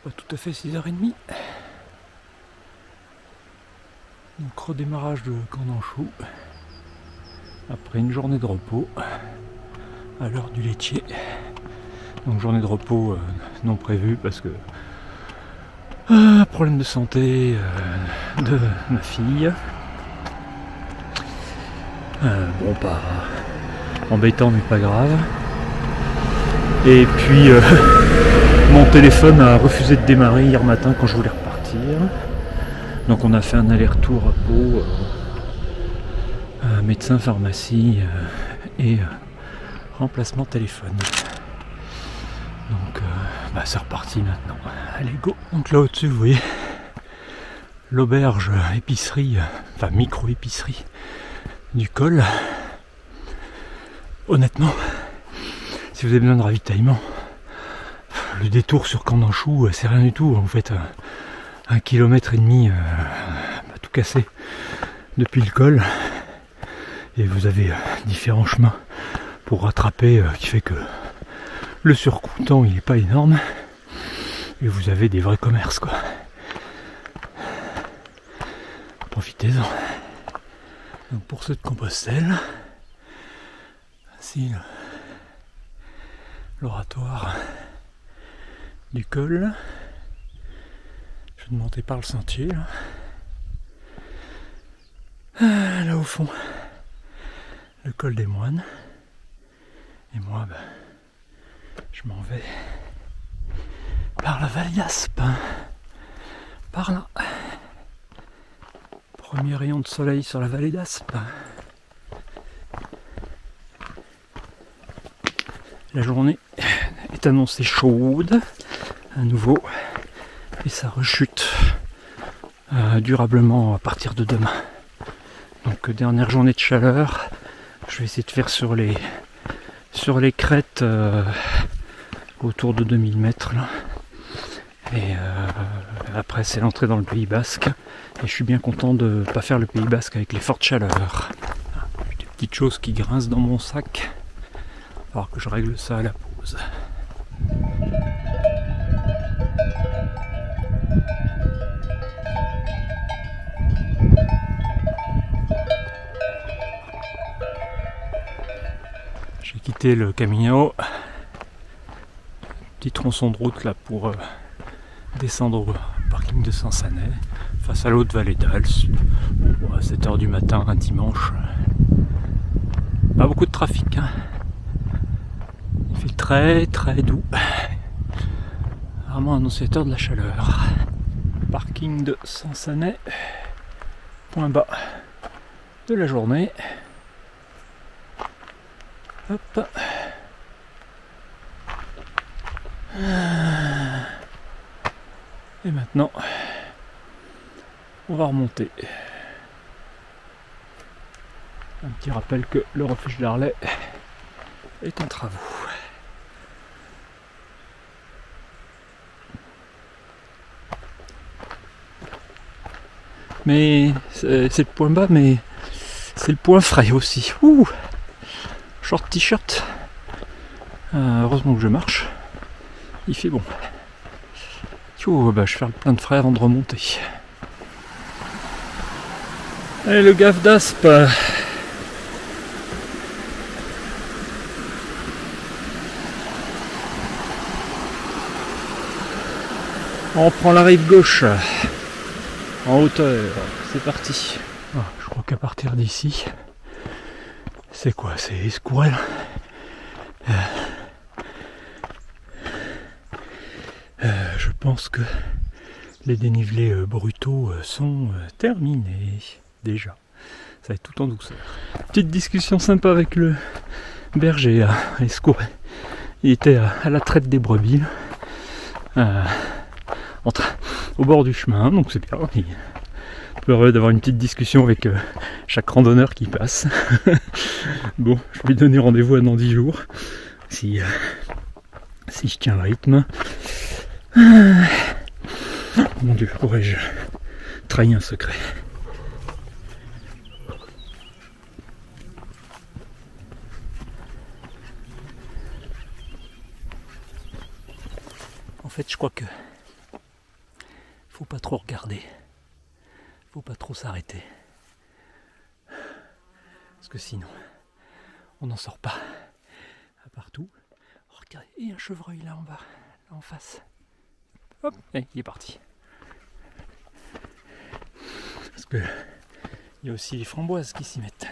Pas tout à fait 6h30. Donc redémarrage de Candanchou après une journée de repos à l'heure du laitier. Donc journée de repos non prévue parce que problème de santé de ma fille. Bon, pas embêtant mais pas grave. Et puis mon téléphone a refusé de démarrer hier matin quand je voulais repartir. Donc on a fait un aller-retour à Pau, médecin, pharmacie et remplacement téléphone. Donc c'est reparti maintenant. Allez go. Donc là au-dessus vous voyez l'auberge épicerie, enfin micro-épicerie du col. Honnêtement, si vous avez besoin de ravitaillement, le détour sur Candanchou c'est rien du tout. Vous faites 1,5 km tout cassé depuis le col et vous avez différents chemins pour rattraper, qui fait que le surcoût temps il est pas énorme et vous avez des vrais commerces quoi. Profitez-en. Donc pour ceux de Compostelle, voici l'oratoire du col. Je vais monter par le sentier là. Là au fond, le col des Moines. Et moi, je m'en vais par la vallée d'Aspe. Par là. Premier rayon de soleil sur la vallée d'Aspe. La journée est annoncée chaude à nouveau. Et ça rechute durablement à partir de demain. Donc dernière journée de chaleur. Je vais essayer de faire sur les crêtes autour de 2000 mètres là. Et après c'est l'entrée dans le Pays Basque. Et je suis bien content de ne pas faire le Pays Basque avec les fortes chaleurs. Des petites choses qui grincent dans mon sac. Il va falloir que je règle ça à la pause. J'ai quitté le Camino, petit tronçon de route là pour descendre au parking de Sansanet, face à l'autre vallée d'Als. Bon, à 7h du matin, un dimanche. Pas beaucoup de trafic, hein. Il fait très très doux. Vraiment annonciateur de la chaleur. Parking de Sansanet. Point bas de la journée. Hop. Et maintenant, on va remonter. Un petit rappel que le refuge d'Arlet est en travaux. Mais c'est le point bas, mais c'est le point frais aussi. Ouh, short t-shirt. Heureusement que je marche. Il fait bon. Je vais faire le plein de frais avant de remonter. Allez, le gaffe d'Aspe. On prend la rive gauche. En hauteur. C'est parti. Je crois qu'à partir d'ici, c'est quoi? C'est Escourel. Je pense que les dénivelés brutaux sont terminés déjà. Ça va être tout en douceur. Petite discussion sympa avec le berger à Escourel. Il était à la traite des brebis au bord du chemin, donc c'est bien. Il est heureux d'avoir une petite discussion avec chaque randonneur qui passe. Bon, je vais lui donner rendez-vous dans 10 jours si je tiens le rythme. Mon Dieu, aurais-je trahi un secret? En fait, je crois que faut pas trop regarder. Faut pas trop s'arrêter. Parce que sinon, on n'en sort pas. À partout. Oh, regardez, et un chevreuil là en bas, là en face. Hop, et il est parti. Parce que il y a aussi les framboises qui s'y mettent.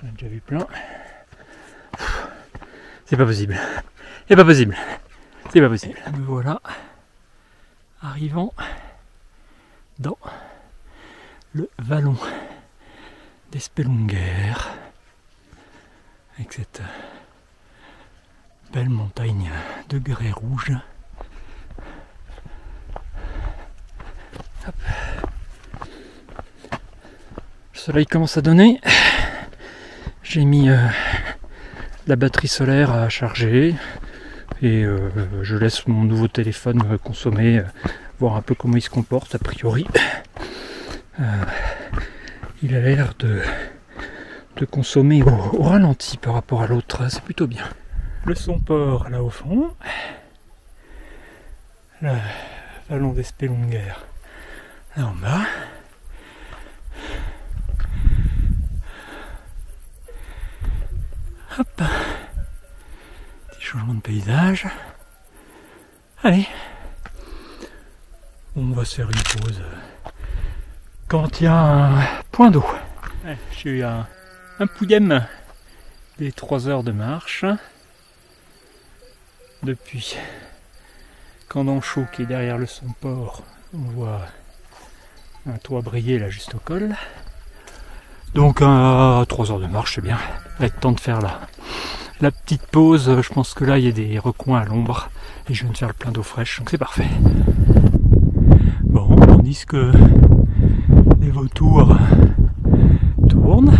J'en ai déjà vu plein. C'est pas possible. C'est pas possible. C'est pas possible. Et me voilà arrivant dans le vallon d'Espelunguer avec cette belle montagne de grès rouge. Hop. Le soleil commence à donner. J'ai mis la batterie solaire à charger et je laisse mon nouveau téléphone consommer, voir un peu comment il se comporte. A priori, il a l'air de consommer au ralenti par rapport à l'autre, c'est plutôt bien. Le Somport là au fond, le vallon d'Espelunguer là en bas. Hop, petit changement de paysage. Allez, on va se faire une pause quand il y a un point d'eau. Ouais, j'ai eu un pouillem des 3 heures de marche depuis Candanchot qui est derrière le Somport. On voit un toit briller là juste au col. Donc 3 heures de marche, c'est bien. Avec le temps de faire la petite pause, je pense que là il y a des recoins à l'ombre et je viens de faire le plein d'eau fraîche, donc c'est parfait. Bon, tandis que les vautours tournent.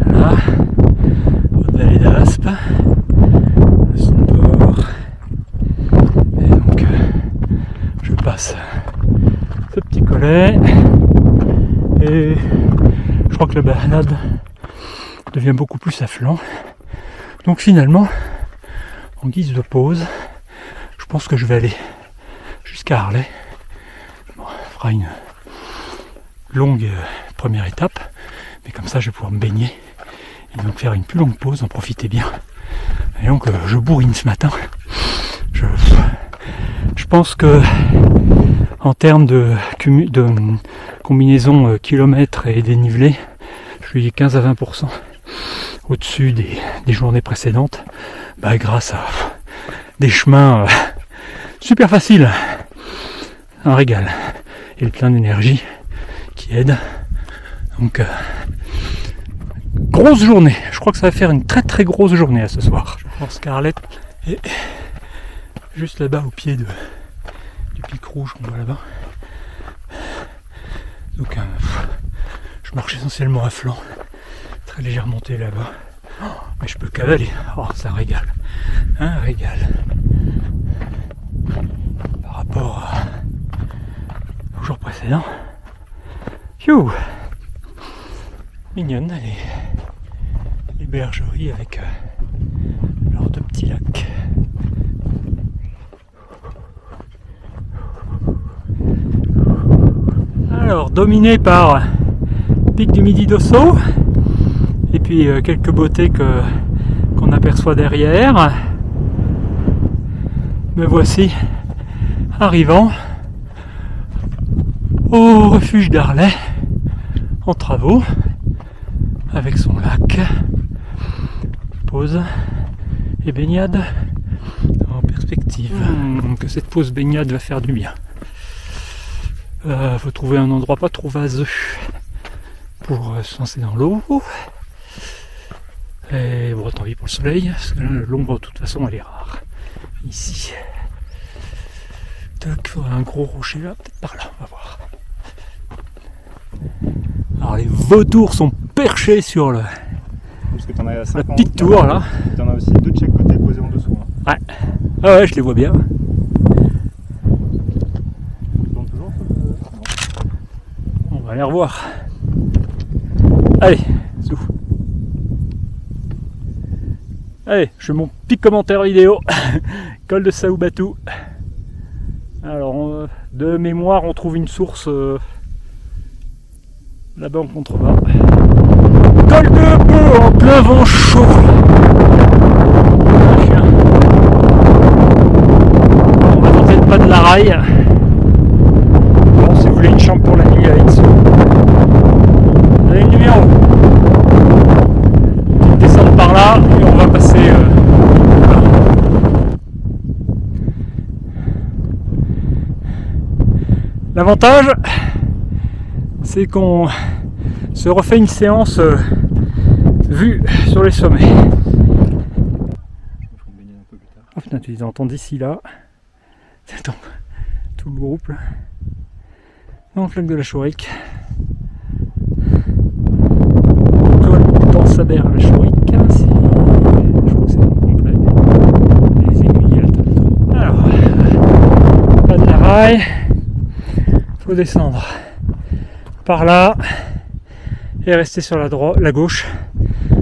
Là, haute vallée d'Aspe, le Somport. Et donc je passe ce petit collet. Et je crois que la balade devient beaucoup plus à flanc. Donc finalement, en guise de pause, je pense que je vais aller jusqu'à Arlay. Bon, on fera une longue première étape, mais comme ça je vais pouvoir me baigner et donc faire une plus longue pause, en profiter bien. Et donc je bourrine ce matin. Je pense que en termes de combinaison kilomètres et dénivelé, je suis 15 à 20% au-dessus des journées précédentes, grâce à des chemins super faciles, un régal, et le plein d'énergie qui aide. Donc grosse journée, je crois que ça va faire une très très grosse journée à ce soir. Je pense qu'Arlette est juste là-bas au pied du pic rouge qu'on voit là-bas. Donc je marche essentiellement à flanc, très légère montée là-bas, mais je peux cavaler. Oh, c'est un régal, par rapport au jour précédent. Phew, mignonne les bergeries avec leurs 2 petits lacs. Alors, dominé par pic du Midi d'Ossau et puis quelques beautés qu'on aperçoit derrière. Me voici arrivant au refuge d'Arlay en travaux avec son lac. Pause et baignade en perspective. Que cette pause baignade va faire du bien. Faut trouver un endroit pas trop vaseux pour se lancer dans l'eau. Et bon, tant pis pour le soleil, parce que l'ombre de toute façon elle est rare. Ici. Donc il faudrait un gros rocher là, peut-être par là, on va voir. Alors les vautours sont perchés sur la petite tour là. Tu en as aussi 2 de chaque côté posés en dessous. Hein. Ouais. Ah ouais, je les vois bien. On va aller revoir. Allez, souffle. Allez, je fais mon petit commentaire vidéo. Col de Saoubatou. De mémoire, on trouve une source là-bas en contrebas. Col de Bœuf en plein vent chaud. On va tenter de pas de la raille. Bon, si vous voulez une chambre pour la nuit à Aix, vous avez le numéro. On descend par là et on va passer. Voilà. L'avantage, c'est qu'on se refait une séance vue sur les sommets. Oh putain, tu les entends d'ici là. Attends, tout le groupe là. Dans le flanc de la Chorique. Dans Sabert à la Chorique. Je crois que c'est complet. Les aiguilles, alors, pas de la raille. Faut descendre par là et rester sur la gauche.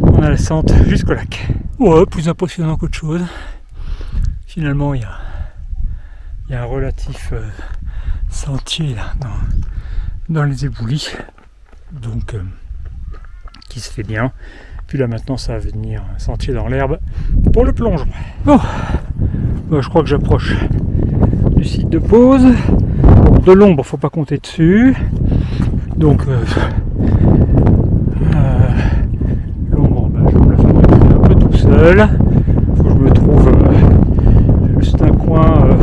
On a la descente jusqu'au lac. Ouais, plus impressionnant qu'autre chose. Finalement, il y a un relatif sentier là dans les éboulis, donc qui se fait bien. Puis là maintenant, ça va venir un sentier dans l'herbe pour le plongeon. Bon, je crois que j'approche du site de pause. De l'ombre, faut pas compter dessus. Donc l'ombre, je me la fabrique un peu tout seul. Faut que je me trouve juste un coin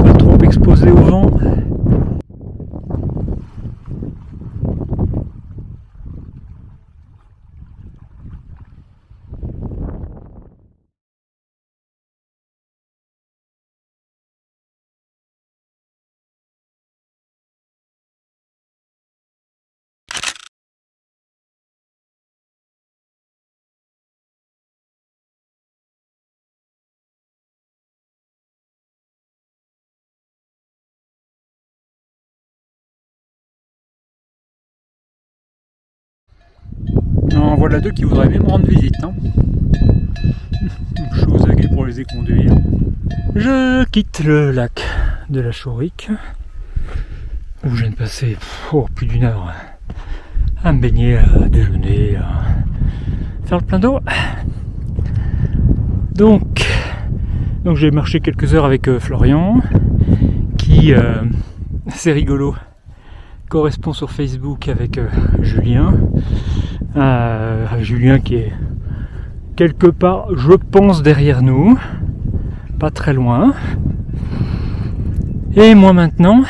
pas trop exposé au vent. En voilà deux qui voudraient même rendre visite. Hein. Chose à pour les éconduire. Je quitte le lac de la Chorique, où je viens de passer plus d'une heure à me baigner, à déjeuner, à faire le plein d'eau. Donc j'ai marché quelques heures avec Florian, qui, c'est rigolo, correspond sur Facebook avec Julien. Julien qui est quelque part, je pense, derrière nous, pas très loin. Et moi maintenant,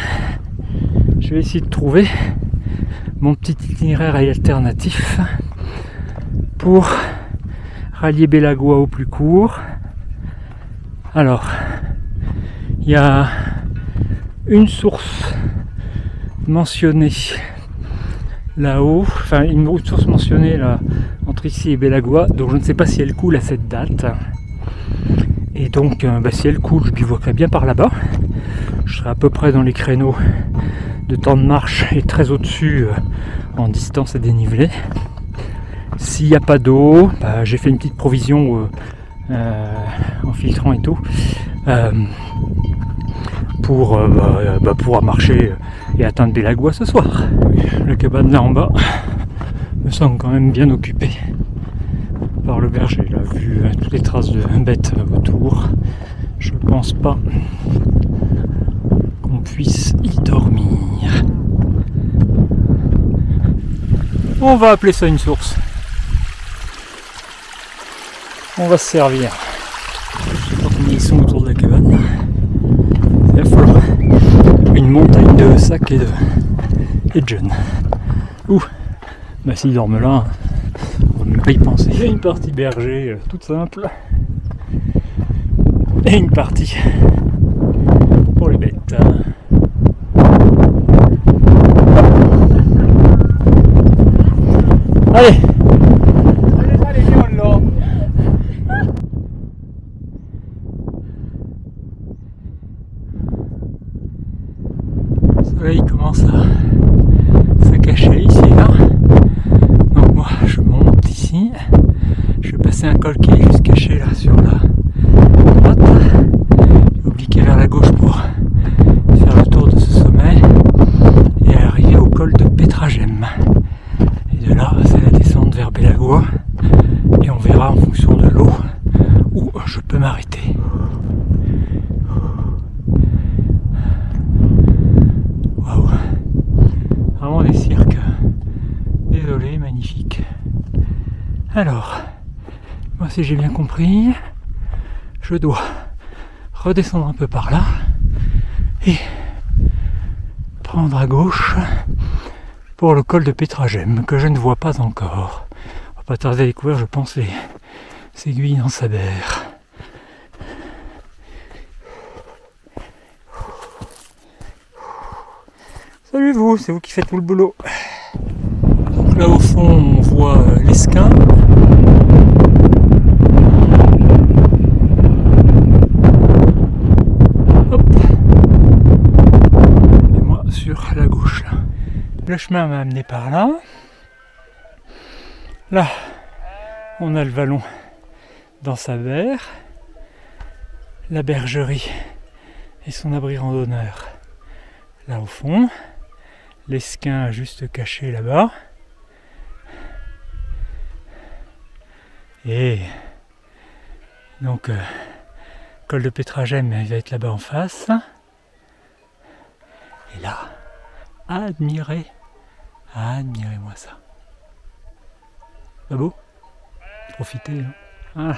je vais essayer de trouver mon petit itinéraire alternatif pour rallier Bellagua au plus court. Alors, il y a une source mentionnée là-haut, enfin une autre source mentionnée là entre ici et Bellagua, donc je ne sais pas si elle coule à cette date. Et donc si elle coule, je bivouaquerai bien par là-bas. Je serai à peu près dans les créneaux de temps de marche et très au-dessus en distance et dénivelé. S'il n'y a pas d'eau, j'ai fait une petite provision en filtrant et tout pour pouvoir marcher et atteindre Bellagua ce soir. La cabane là en bas me semble quand même bien occupée par le berger, là, vu toutes les traces de bêtes autour. Je pense pas qu'on puisse y dormir. On va appeler ça une source. On va se servir. Je sais pas combien ils sont autour de la cabane. Il va falloir une montagne de sacs et de jeunes. Ouh, s'ils dorment là, on ne peut pas y penser. Il y a une partie berger toute simple et une partie pour les bêtes. Allez! Le soleil commence à se cacher ici et là. Donc moi je monte ici. Je vais passer un col qui est juste caché là sur la droite. Je vais obliquer vers la gauche pour faire voie et on verra en fonction de l'eau où je peux m'arrêter. Waouh, vraiment des cirques. Désolé, magnifique. Alors, moi si j'ai bien compris, je dois redescendre un peu par là et prendre à gauche pour le col de Pétragem que je ne vois pas encore. On va pas tarder à découvrir, je pense, les aiguilles dans Sabert. Salut vous, c'est vous qui faites tout le boulot. Donc là au fond on voit l'Esquin. Hop. Et moi sur la gauche là. Le chemin m'a amené par là. Là, on a le vallon dans Sabert. La bergerie et son abri randonneur là au fond. L'Esquin juste caché là-bas. Et donc, col de Pétragem, il va être là-bas en face. Et là, admirez-moi ça. Pas beau? Profitez. Hein. Voilà.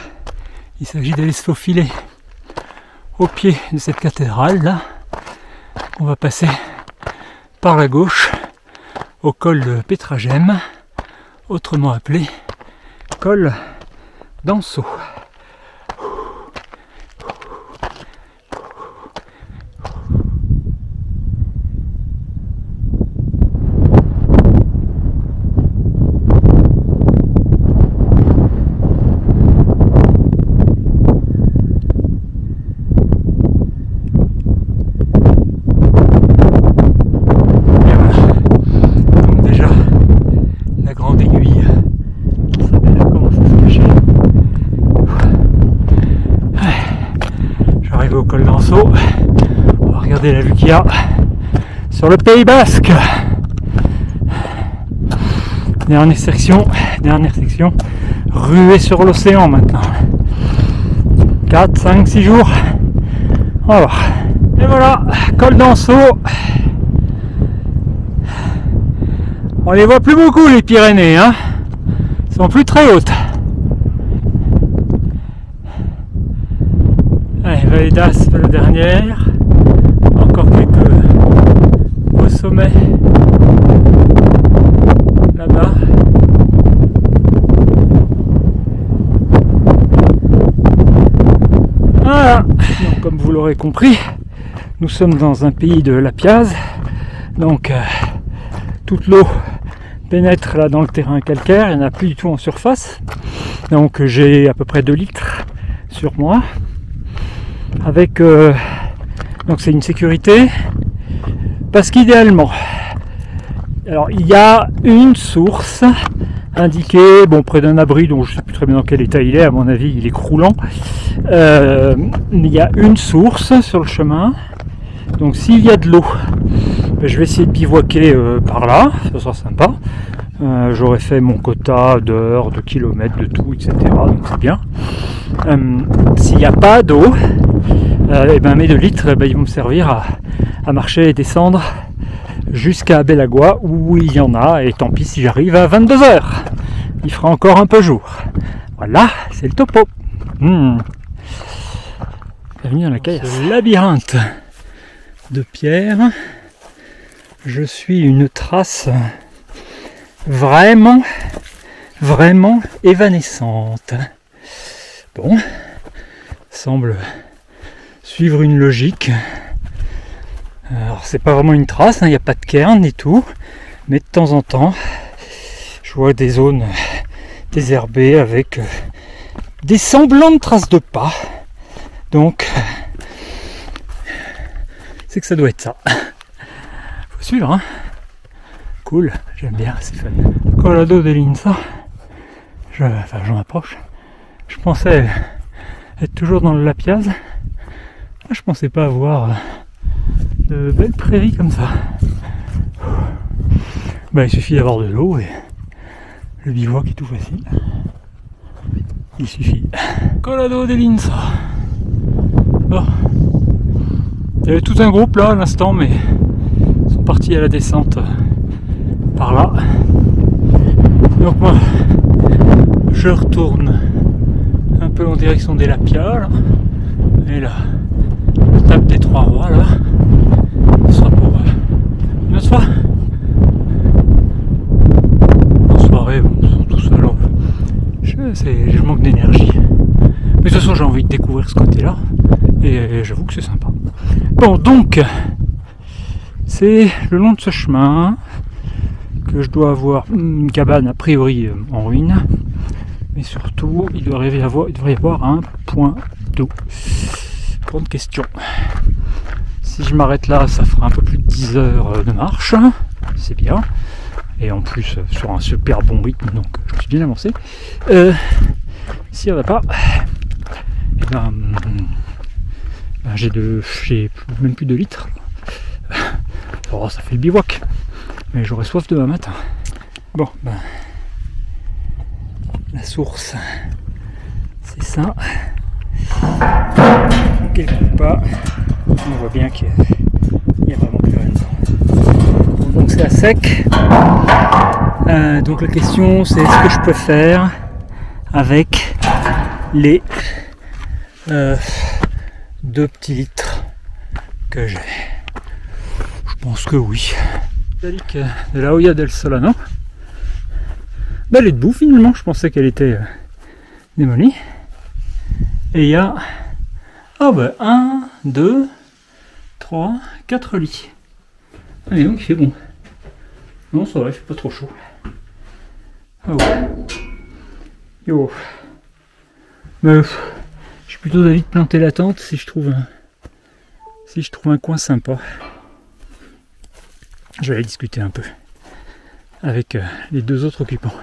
Il s'agit d'aller se faufiler au pied de cette cathédrale là. On va passer par la gauche au col de Pétragem, autrement appelé col d'Anceau. Au col d'Anceau, on va regarder la vue qu'il y a sur le Pays Basque. Dernière section, ruée sur l'océan maintenant. 4, 5, 6 jours. On va voir. Et voilà, col d'Anceau. On les voit plus beaucoup les Pyrénées, hein. Elles sont plus très hautes. Allez, Vallée d'Aspe la dernière, encore quelques beaux sommets là-bas. Voilà, donc, comme vous l'aurez compris, nous sommes dans un pays de Lapiaz, donc toute l'eau pénètre là dans le terrain calcaire, il n'y en a plus du tout en surface, donc j'ai à peu près 2 litres sur moi. Avec donc c'est une sécurité parce qu'idéalement alors il y a une source indiquée près d'un abri dont je ne sais plus très bien dans quel état il est, à mon avis il est croulant, il y a une source sur le chemin, donc s'il y a de l'eau je vais essayer de bivouaquer par là, ça sera sympa. J'aurais fait mon quota d'heures, de kilomètres, de tout, etc. Donc c'est bien. S'il n'y a pas d'eau, mes 2 litres, ils vont me servir à marcher et descendre jusqu'à Belagua où il y en a. Et tant pis si j'arrive à 22 h. Il fera encore un peu jour. Voilà, c'est le topo. Bienvenue dans la caillasse. Ce labyrinthe de pierre. Je suis une trace vraiment évanescente. Bon, semble suivre une logique. Alors c'est pas vraiment une trace, il n'y a pas de cairn et tout, mais de temps en temps, je vois des zones désherbées avec des semblants de traces de pas. Donc, c'est que ça doit être ça. Faut suivre, hein. Cool, j'aime bien, c'est fun. Colado de Linsa, j'en approche. Je pensais être toujours dans le Lapiaz. Je pensais pas avoir de belles prairies comme ça. Il suffit d'avoir de l'eau et Le bivouac est tout facile. Il suffit. Colado de Linza. Bon. Il y avait tout un groupe là à l'instant, mais ils sont partis à la descente par là. Donc moi, je retourne un peu en direction des Lapia là. Et là, la tape des Trois Rois là. Ce sera pour une autre fois. En soirée, bon, ils sont tout seuls. Je manque d'énergie. Mais de toute façon, j'ai envie de découvrir ce côté-là. Et j'avoue que c'est sympa. Bon, donc, c'est le long de ce chemin que je dois avoir une cabane a priori en ruine. Mais surtout, il devrait y avoir un point d'eau. Grande question. Si je m'arrête là, ça fera un peu plus de 10 heures de marche. C'est bien. Et en plus, sur un super bon rythme, donc je me suis bien avancé. S'il n'y en a pas, et j'ai même plus de litres. Oh, ça fait le bivouac. Mais j'aurai soif demain matin. Bon, la source, c'est ça. Quelque part, on voit bien qu'il n'y a vraiment plus rien dedans. Bon, donc c'est à sec. Donc la question c'est ce que je peux faire avec les 2 petits litres que j'ai. Je pense que oui. De la Hoya del Solano. Elle est debout finalement, je pensais qu'elle était démolie. Et il y a 1, 2, 3, 4 lits. Allez, donc il fait bon. Non, ça va, il fait pas trop chaud. Ah ouais. Yo. Mais je suis plutôt d'avis de planter la tente si je trouve un coin sympa. Je vais aller discuter un peu avec les 2 autres occupants.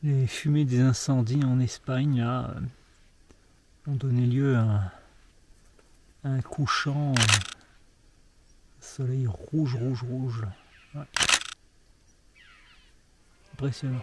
Les fumées des incendies en Espagne là, ont donné lieu à un couchant soleil rouge. Ouais. Impressionnant.